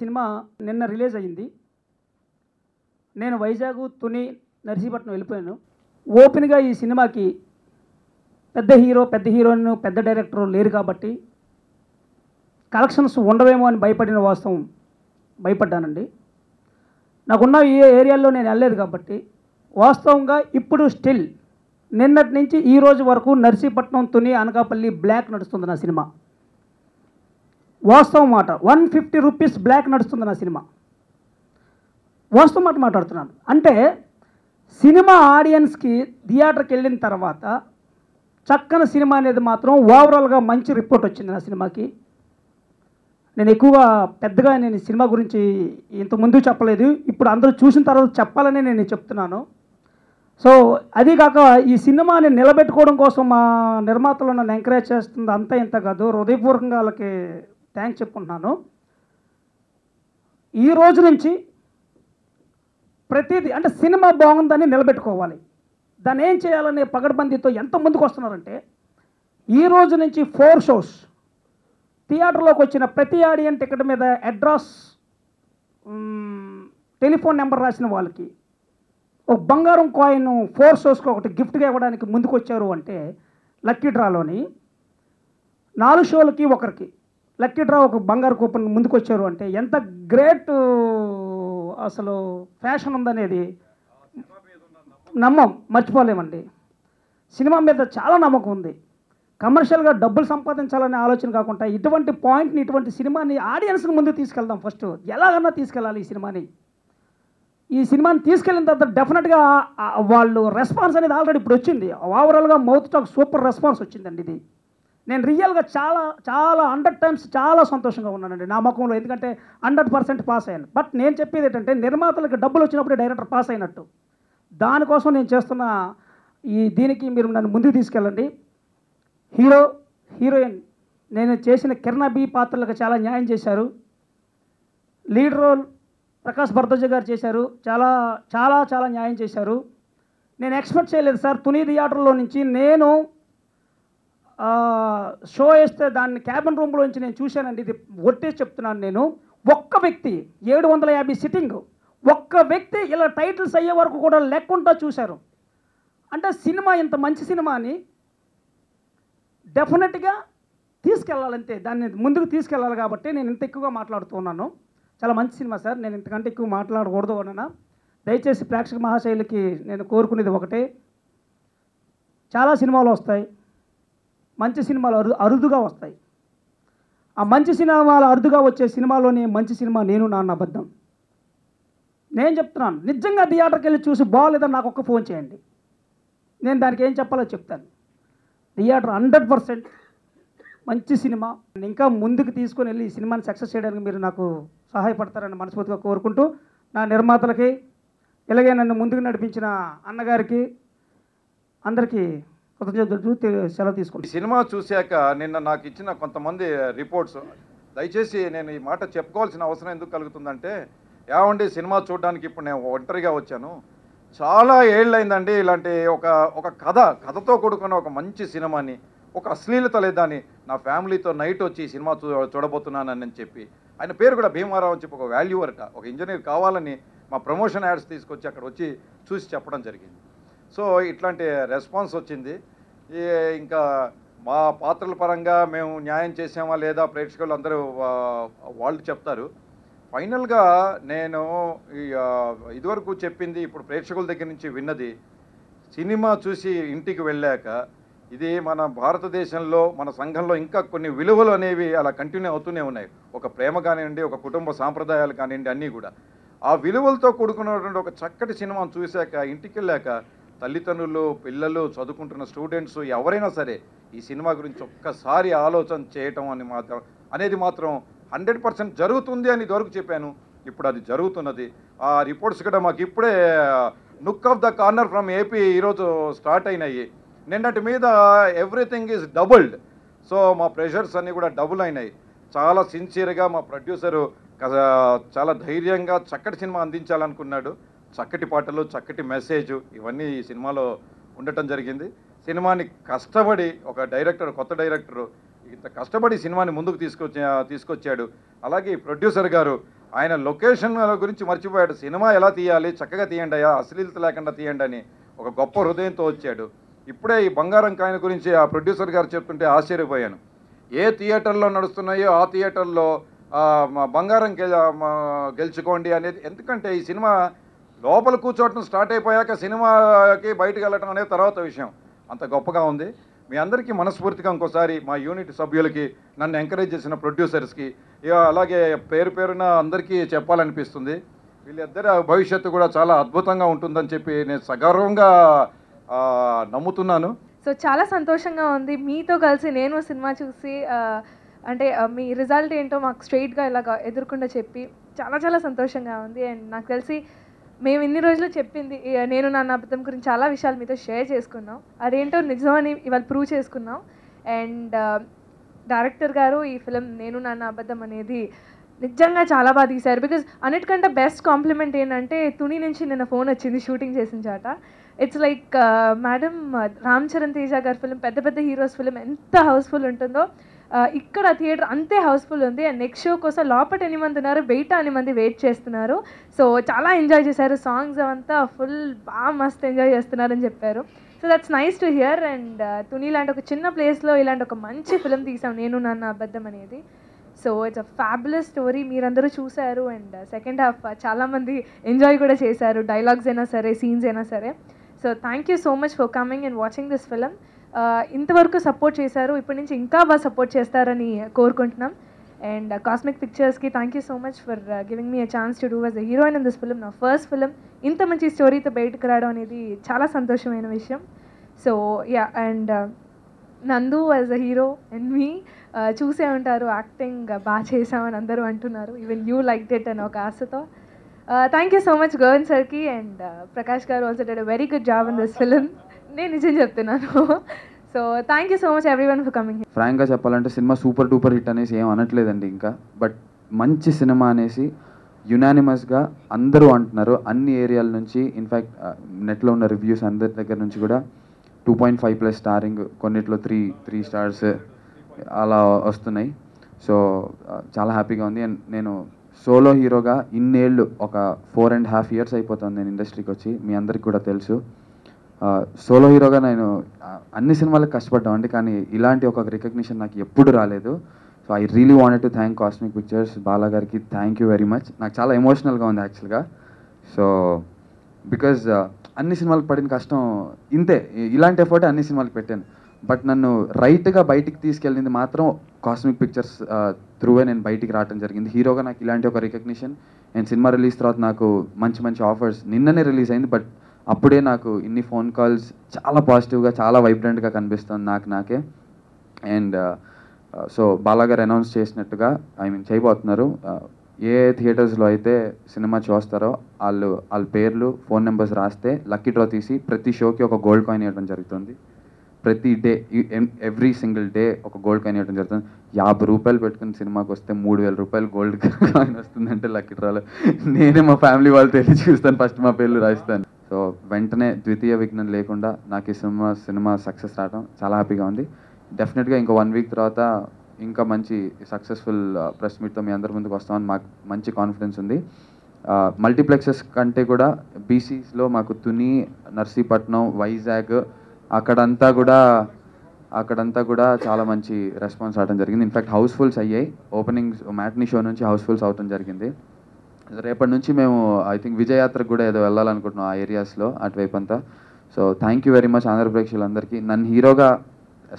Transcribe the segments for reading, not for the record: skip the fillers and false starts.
Cinema నిన్న release అయింది. నేను వైజాగ్, తుని, నర్సీపట్నం వెళ్ళిపోయాను. ఓపెన్‌గా ఈ సినిమాకి పెద్ద హీరో, పెద్ద హీరోయిన్, పెద్ద డైరెక్టర్ లేరు కాబట్టి కలెక్షన్స్ ఉండవేమో అని భయపడ్డానండి. నాకున్న ఈ ఏరియాలో నేను వెళ్ళలేదు కాబట్టి వాస్తవంగా ఇప్పుడు స్టిల్ నిన్నటి నుంచి ఈ రోజు వరకు నర్సీపట్నం, తుని, అనకాపల్లి బ్లాక్ నడుస్తుంది నా సినిమా. వాస్తవం మాట, 150 రూపీస్ బ్లాక్ నడుస్తుంది నా సినిమా. వాస్తవం మాట మాట్లాడుతున్నాను. అంటే సినిమా ఆడియన్స్కి థియేటర్కి వెళ్ళిన తర్వాత చక్కని సినిమా అనేది మాత్రం ఓవరాల్గా మంచి రిపోర్ట్ వచ్చింది నా సినిమాకి. నేను ఎక్కువగా పెద్దగా నేను సినిమా గురించి ఇంతకుముందు చెప్పలేదు, ఇప్పుడు అందరూ చూసిన తర్వాత చెప్పాలని నేను చెప్తున్నాను. సో అది కాక ఈ సినిమాని నిలబెట్టుకోవడం కోసం మా నిర్మాతలు నన్ను ఎంకరేజ్ చేస్తుంది అంతా ఇంత కాదు, హృదయపూర్వకంగా వాళ్ళకి థ్యాంక్స్ చెప్పుకుంటున్నాను. ఈ రోజు నుంచి ప్రతిదీ అంటే సినిమా బాగుందని నిలబెట్టుకోవాలి. దాన్ని ఏం చేయాలనే పగడ్బందీతో ఎంత ముందుకు వస్తున్నారంటే ఈ రోజు నుంచి 4 షోస్ థియేటర్లోకి వచ్చిన ప్రతి ఆడియన్ టికెట్ మీద అడ్రస్, టెలిఫోన్ నెంబర్ రాసిన వాళ్ళకి ఒక బంగారం కాయిన్ 4 షోస్కి ఒకటి గిఫ్ట్గా ఇవ్వడానికి ముందుకు వచ్చారు. అంటే లక్కీ డ్రాలోని 4 షోలకి ఒకరికి లక్కీ డ్రా ఒక బంగారు కూపన్ ముందుకు వచ్చారు అంటే ఎంత గ్రేట్ అసలు ఫ్యాషన్ ఉందనేది మర్చిపోలేమండి. సినిమా మీద చాలా నమ్మకం ఉంది. కమర్షియల్గా డబ్బులు సంపాదించాలనే ఆలోచన కాకుండా ఇటువంటి పాయింట్ని, ఇటువంటి సినిమాని ఆడియన్స్ని ముందుకు తీసుకెళ్దాం. ఫస్ట్ ఎలాగన్నా తీసుకెళ్ళాలి ఈ సినిమాని తీసుకెళ్ళిన తర్వాత డెఫినెట్గా వాళ్ళు రెస్పాన్స్ అనేది ఆల్రెడీ ఇప్పుడు వచ్చింది. ఓవరాల్గా మౌత్ టాక్ సూపర్ రెస్పాన్స్ వచ్చిందండి. ఇది నేను రియల్గా చాలా చాలా 100 టైమ్స్ చాలా సంతోషంగా ఉన్నానండి నా ముఖంలో, ఎందుకంటే 100% పాస్ అయ్యాను. బట్ నేను చెప్పేది ఏంటంటే నిర్మాతలకు డబ్బులు వచ్చినప్పుడు డైరెక్టర్ పాస్ అయినట్టు. దానికోసం నేను చేస్తున్న దీనికి మీరు నన్ను ముందుకు తీసుకెళ్ళండి. హీరో, హీరోయిన్ నేను చేసిన కిరణ్ బి పాత్రలకు చాలా న్యాయం చేశారు. లీడ్ రోల్ ప్రకాష్ భరద్వాజ్ గారు చేశారు, చాలా చాలా చాలా న్యాయం చేశారు. నేను ఎక్స్పెక్ట్ చేయలేదు సార్. తుని థియేటర్లో నుంచి నేను షో వేస్తే దాన్ని క్యాబిన్ రూమ్లో నుంచి నేను చూశానండి. ఇది ఒట్టేసి చెప్తున్నాను. నేను ఒక్క వ్యక్తి 750 సిట్టింగ్, ఒక్క వ్యక్తి ఇలా టైటిల్స్ అయ్యే వరకు కూడా లేకుండా చూశారు. అంటే సినిమా ఇంత మంచి సినిమాని డెఫినెట్గా తీసుకెళ్ళాలంతే, దాన్ని ముందుకు తీసుకెళ్ళాలి. కాబట్టి నేను ఇంత ఎక్కువగా మాట్లాడుతున్నాను. చాలా మంచి సినిమా సార్, నేను ఇంతకంటే ఎక్కువ మాట్లాడకూడదు అన్నా. దయచేసి ప్రేక్షక మహాశైలికి నేను కోరుకునేది ఒకటే, చాలా సినిమాలు వస్తాయి, మంచి సినిమాలు అరుదుగా వస్తాయి. ఆ మంచి సినిమాలు అరుదుగా వచ్చే సినిమాలోని మంచి సినిమా నేను నా అబద్ధం. నేను చెప్తున్నాను, నిజంగా థియేటర్కి వెళ్ళి చూసి బాగోలేదని నాకు ఒక్క ఫోన్ చేయండి, నేను దానికి ఏం చెప్పాలో చెప్తాను. థియేటర్ 100% మంచి సినిమా. ఇంకా ముందుకు తీసుకొని వెళ్ళి ఈ సినిమాని సక్సెస్ చేయడానికి మీరు నాకు సహాయపడతారని మనస్ఫూర్తిగా కోరుకుంటూ, నా నిర్మాతలకి ఇలాగే నన్ను ముందుకు నడిపించిన అన్నగారికి అందరికీ కృతజ్ఞతలు సెలవు తీసుకుంటాను. ఈ సినిమా చూశాక నిన్న నాకు ఇచ్చిన కొంతమంది రిపోర్ట్స్, దయచేసి నేను ఈ మాట చెప్పుకోవాల్సిన అవసరం ఎందుకు కలుగుతుందంటే, ఏమండి సినిమా చూడడానికి ఇప్పుడు నేను ఒంటరిగా వచ్చాను, చాలా ఏళ్ళైందండి ఇలాంటి ఒక కథతో కూడుకున్న ఒక మంచి సినిమాని, ఒక అశ్లీలత లేదని నా ఫ్యామిలీతో నైట్ వచ్చి ఈ సినిమా చూడబోతున్నానని చెప్పి, ఆయన పేరు కూడా భీమారావు అని చెప్పి ఒక వాల్యూవర్ట, ఒక ఇంజనీర్ కావాలని మా ప్రమోషన్ యాడ్స్ తీసుకొచ్చి అక్కడ వచ్చి చూసి చెప్పడం జరిగింది. సో ఇట్లాంటి రెస్పాన్స్ వచ్చింది. ఇంకా మా పాత్రల పరంగా మేము న్యాయం చేసామా లేదా ప్రేక్షకులు అందరూ వాళ్ళు చెప్తారు. ఫైనల్గా నేను ఇదివరకు చెప్పింది ఇప్పుడు ప్రేక్షకుల దగ్గర నుంచి విన్నది, సినిమా చూసి ఇంటికి వెళ్ళాక ఇది మన భారతదేశంలో మన సంఘంలో ఇంకా కొన్ని విలువలు అనేవి అలా కంటిన్యూ అవుతూనే ఉన్నాయి. ఒక ప్రేమ కానివ్వండి, ఒక కుటుంబ సాంప్రదాయాలు కానివ్వండి, అన్నీ కూడా ఆ విలువలతో కూడుకున్నటువంటి ఒక చక్కటి సినిమాను చూశాక ఇంటికి వెళ్ళాక తల్లిదండ్రులు, పిల్లలు, చదువుకుంటున్న స్టూడెంట్స్ ఎవరైనా సరే ఈ సినిమా గురించి ఒక్కసారి ఆలోచన చేయటం అనేది మాత్రం 100% జరుగుతుంది అని ఇదివరకు చెప్పాను. ఇప్పుడు అది జరుగుతున్నది. ఆ రిపోర్ట్స్ కూడా మాకు ఇప్పుడే look of the corner from AP ఈరోజు స్టార్ట్ అయినాయి. నిన్నటి మీద ఎవ్రీథింగ్ ఈజ్ డబుల్డ్. సో మా ప్రెషర్స్ అన్నీ కూడా డబుల్ అయినాయి. చాలా సిన్సియర్గా మా ప్రొడ్యూసరు చాలా ధైర్యంగా చక్కటి సినిమా అందించాలనుకున్నాడు. చక్కటి పాటలు, చక్కటి మెసేజ్ ఇవన్నీ ఈ సినిమాలో ఉండటం జరిగింది. సినిమాని కష్టపడి ఒక డైరెక్టర్, కొత్త డైరెక్టరు ఇంత కష్టపడి సినిమాని ముందుకు తీసుకొచ్చాడు. అలాగే ప్రొడ్యూసర్ గారు ఆయన లొకేషన్ గురించి మర్చిపోయాడు. సినిమా ఎలా తీయాలి, చక్కగా తీయండి అయ్యా, అశ్లీలత లేకుండా తీయండి అని ఒక గొప్ప హృదయంతో వచ్చాడు. ఇప్పుడే ఈ బంగారం కాయన గురించి ఆ ప్రొడ్యూసర్ గారు చెప్తుంటే ఆశ్చర్యపోయాను. ఏ థియేటర్లో నడుస్తున్నాయో ఆ థియేటర్లో బంగారం గెలుచుకోండి అనేది. ఎందుకంటే ఈ సినిమా లోపల కూర్చోవటం స్టార్ట్ అయిపోయాక సినిమాకి బయటకు వెళ్ళటం అనేది తర్వాత విషయం. అంత గొప్పగా ఉంది. మీ అందరికీ మనస్ఫూర్తిగా ఇంకోసారి మా యూనిట్ సభ్యులకి, నన్ను ఎంకరేజ్ చేసిన ప్రొడ్యూసర్స్కి, అలాగే పేరు పేరున అందరికీ చెప్పాలనిపిస్తుంది. వీళ్ళిద్దరి భవిష్యత్తు కూడా చాలా అద్భుతంగా ఉంటుందని చెప్పి నేను సగర్వంగా నమ్ముతున్నాను. సో చాలా సంతోషంగా ఉంది మీతో కలిసి నేను సినిమా చూసి అంటే మీ రిజల్ట్ ఏంటో మాకు స్ట్రైట్గా ఇలాగ ఎదుర్కొండా చెప్పి చాలా చాలా సంతోషంగా ఉంది. అండ్ నాకు తెలిసి మేము ఇన్ని రోజులు చెప్పింది నేను నా అబద్ధం గురించి చాలా విషయాలు మీతో షేర్ చేసుకున్నాం. అదేంటో నిజమని ఇవాళ ప్రూవ్ చేసుకున్నాం. అండ్ డైరెక్టర్ గారు ఈ ఫిలిం నేను నా అబద్ధం అనేది నిజంగా చాలా బాగా తీశారు. బికాజ్ అన్నిటికంటే బెస్ట్ కాంప్లిమెంట్ ఏంటంటే తుని నుంచి నిన్న ఫోన్ వచ్చింది షూటింగ్ చేసిన చాట. It's like madam Ram Charan Teja గారి ఫిలిం, పెద్ద పెద్ద హీరోస్ ఫిలిం ఎంత హౌస్ఫుల్ ఉంటుందో ఇక్కడ థియేటర్ అంతే హౌస్ఫుల్ ఉంది. అండ్ నెక్స్ట్ షో కోసం లోపల 8 మంది ఉన్నారు, బయట 8 మంది వెయిట్ చేస్తున్నారు. సో చాలా ఎంజాయ్ చేశారు, సాంగ్స్ అవంతా ఫుల్ బాగా మస్త్ ఎంజాయ్ చేస్తున్నారని చెప్పారు. So that's nice to hear. And Tuni లాంటి ఒక చిన్న ప్లేస్లో ఇలాంటి ఒక మంచి ఫిలిం తీసాం నేను నా అబద్ధం అనేది. So it's a fabulous story, మీరందరూ చూశారు. అండ్ సెకండ్ హాఫ్ చాలామంది ఎంజాయ్ కూడా చేశారు, డైలాగ్స్ అయినా సరే, సీన్స్ అయినా సరే. So thank you so much for coming and watching this film. ఇంతవరకు సపోర్ట్ చేశారు, ఇప్పటి నుంచి ఇంకా బాగా సపోర్ట్ చేస్తారని కోరుకుంటున్నాం. అండ్ కాస్మిక్ పిక్చర్స్కి thank you so much for giving me a chance to do as a heroine in this film. నా ఫస్ట్ ఫిలిం ఇంత మంచి స్టోరీతో బయటకు రావడం అనేది చాలా సంతోషమైన విషయం. సో యా, అండ్ నందు యాజ్ అ హీరో అండ్ మీ చూసే ఉంటారు, యాక్టింగ్ బాగా చేసామని అందరూ అంటున్నారు. ఈవెన్ యూ లైక్ ఇట్ అని ఒక ఆశతో. Thank you so much Govind సార్కి. అండ్ ప్రకాష్ గారు also did a very good job in this film. నేను నిజం చెప్తున్నాను. So thank you so much everyone for coming. ఫ్రాంక్గా చెప్పాలంటే సినిమా సూపర్ డూపర్ హిట్ అనేసి ఏం అనట్లేదండి ఇంకా. బట్ మంచి సినిమా అనేసి యునానిమస్గా అందరూ అంటున్నారు అన్ని ఏరియాల నుంచి. ఇన్ఫ్యాక్ట్ నెట్లో ఉన్న రివ్యూస్ అందరి దగ్గర నుంచి కూడా 2.5+ స్టారింగ్, కొన్నిట్లో 3 స్టార్స్ అలా వస్తున్నాయి. సో చాలా హ్యాపీగా ఉంది. అండ్ నేను సోలో హీరోగా ఇన్నేళ్ళు, ఒక 4.5 years అయిపోతుంది నేను ఇండస్ట్రీకి వచ్చి, మీ అందరికి కూడా తెలుసు. సోలో హీరోగా నేను అన్ని సినిమాలకు కష్టపడ్డామండి, కానీ ఇలాంటి ఒక రికగ్నిషన్ నాకు ఎప్పుడు రాలేదు. So I really wanted to thank cosmic pictures, Bala గారికి థ్యాంక్ యూ వెరీ మచ్. నాకు చాలా ఎమోషనల్గా ఉంది యాక్చువల్గా. సో బికాజ్ అన్ని సినిమాలకు పడిన కష్టం ఇంతే, ఇలాంటి ఎఫర్ట్ అన్ని సినిమాలకు పెట్టాను. బట్ నన్ను రైట్గా బయటికి తీసుకెళ్ళింది మాత్రం కాస్మిక్ పిక్చర్స్ త్రూవే నేను బయటికి రావడం జరిగింది. హీరోగా నాకు ఇలాంటి ఒక రికగ్నిషన్, అండ్ సినిమా రిలీజ్ తర్వాత నాకు మంచి మంచి ఆఫర్స్. నిన్ననే రిలీజ్ అయింది, బట్ అప్పుడే నాకు ఇన్ని ఫోన్ కాల్స్ చాలా పాజిటివ్గా, చాలా వైబ్రెంట్గా కనిపిస్తుంది నాకే. అండ్ సో బాలాగారు అనౌన్స్ చేసినట్టుగా, చేయబోతున్నారు, ఏ థియేటర్స్లో అయితే సినిమా చూస్తారో వాళ్ళ పేర్లు, ఫోన్ నెంబర్స్ రాస్తే లక్కీ డ్రా తీసి ప్రతి షోకి ఒక గోల్డ్ కాయిన్ ఇవ్వడం జరుగుతుంది. ప్రతి డే, ఎవ్రీ సింగిల్ డే ఒక గోల్డ్ కాయిన్ ఇవ్వడం జరుగుతుంది. 50 రూపాయలు పెట్టుకుని సినిమాకి వస్తే 3000 రూపాయలు గోల్డ్ కాయిన్ వస్తుందంటే లక్కీ డ్రాలో నేనే మా ఫ్యామిలీ వాళ్ళతో వెళ్ళి చూస్తాను, ఫస్ట్ మా పేర్లు రాస్తాను. సో వెంటనే ద్వితీయ విఘ్నం లేకుండా నాకు ఈ సినిమా సక్సెస్ రావడం చాలా హ్యాపీగా ఉంది. డెఫినెట్గా ఇంకో 1 week తర్వాత ఇంకా మంచి సక్సెస్ఫుల్ ప్రెస్ మీట్తో మీ అందరి ముందుకు వస్తామని మాకు మంచి కాన్ఫిడెన్స్ ఉంది. మల్టీప్లెక్సెస్ కంటే కూడా బీసీస్లో మాకు తుని, నర్సీపట్నం, వైజాగ్ అక్కడంతా కూడా చాలా మంచి రెస్పాన్స్ అవడం జరిగింది. ఇన్ఫ్యాక్ట్ హౌస్ఫుల్స్ అయ్యాయి. ఓపెనింగ్స్ మ్యాట్నీ షో నుంచి హౌస్ఫుల్స్ అవడం జరిగింది. రేపటి నుంచి మేము ఐ థింక్ విజయయాత్రకు కూడా ఏదో వెళ్ళాలనుకుంటున్నాం ఆ ఏరియాస్లో, అటువైపు అంతా. So thank you very much Andhra ప్రేక్షకులందరికీ. నన్ను హీరోగా,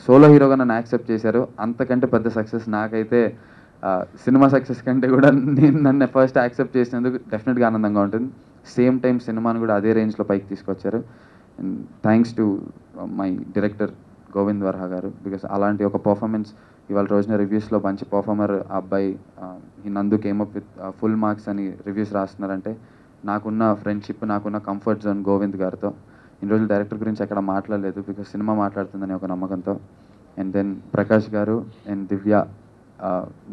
సోలో హీరోగా నన్ను యాక్సెప్ట్ చేశారు. అంతకంటే పెద్ద సక్సెస్ నాకైతే సినిమా సక్సెస్ కంటే కూడా నన్ను ఫస్ట్ యాక్సెప్ట్ చేసినందుకు డెఫినెట్గా ఆనందంగా ఉంటుంది. సేమ్ టైం సినిమాను కూడా అదే రేంజ్లో పైకి తీసుకొచ్చారు. And thanks to my director Govind వర్హ గారు, బికాస్ అలాంటి ఒక పర్ఫార్మెన్స్ ఇవాళ రోజున రివ్యూస్లో మంచి పర్ఫార్మర్ అబ్బాయి ఈ నందు came up with full marks అని రివ్యూస్ రాస్తున్నారంటే నాకున్న ఫ్రెండ్షిప్, నాకున్న కంఫర్ట్ జోన్ గోవింద్ గారితో. ఇన్ని రోజులు డైరెక్టర్ గురించి ఎక్కడ మాట్లాడలేదు, బికాస్ సినిమా మాట్లాడుతుందని ఒక నమ్మకంతో. అండ్ దెన్ ప్రకాష్ గారు అండ్ దివ్య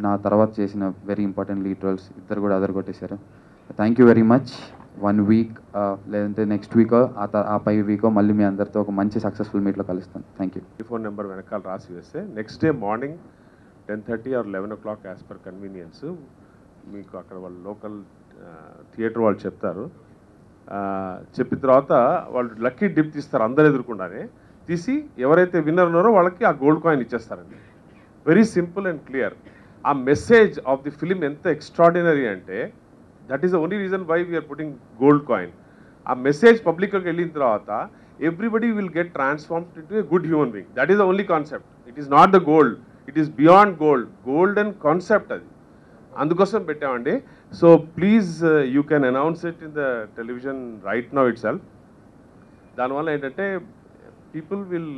నా తర్వాత చేసిన వెరీ ఇంపార్టెంట్ లీడ్ రోల్స్, ఇద్దరు కూడా అదరగొట్టేశారు. Thank you very much. 1 week లేదంటే నెక్స్ట్ వీకో ఆ పై వీకో మళ్ళీ మీ అందరితో ఒక మంచి సక్సెస్ఫుల్ మీట్లో కలుస్తాను. Thank you. ఫోన్ నెంబర్ వెనకాల రాసి వేస్తే next day morning 10:30 or 11 o'clock as per convenience మీకు అక్కడ వాళ్ళు లోకల్ థియేటర్ వాళ్ళు చెప్తారు. చెప్పిన తర్వాత వాళ్ళు లక్కీ డిప్ తీస్తారు అందరు ఎదుర్కొండానే, తీసి ఎవరైతే విన్నర్ ఉన్నారో వాళ్ళకి ఆ గోల్డ్ కాయిన్ ఇచ్చేస్తారండి. Very simple and clear. ఆ మెసేజ్ ఆఫ్ ది ఫిలిం ఎంత ఎక్స్ట్రాడినరీ అంటే that is the only reason why we are putting gold coin. ఆ మెసేజ్ పబ్లిక్కి వెళ్ళిన తర్వాత everybody will get transformed into a good human being. That is the only concept. It is not the gold, it is beyond gold. Golden concept అది, అందుకోసం పెట్టామండి. So please you can announce it in the television right now it self. దానివల్ల ఏంటంటే people will,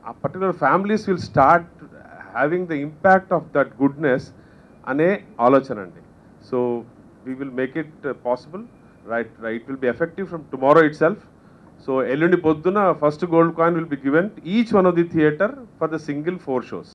ఆ particular families will start having the impact of that goodness అనే ఆలోచన అండి. So we will make it possible, right it will be effective from tomorrow it self. So ఎల్లుండి పొద్దున first gold coin will be given each one of the theatre for the single 4 shows.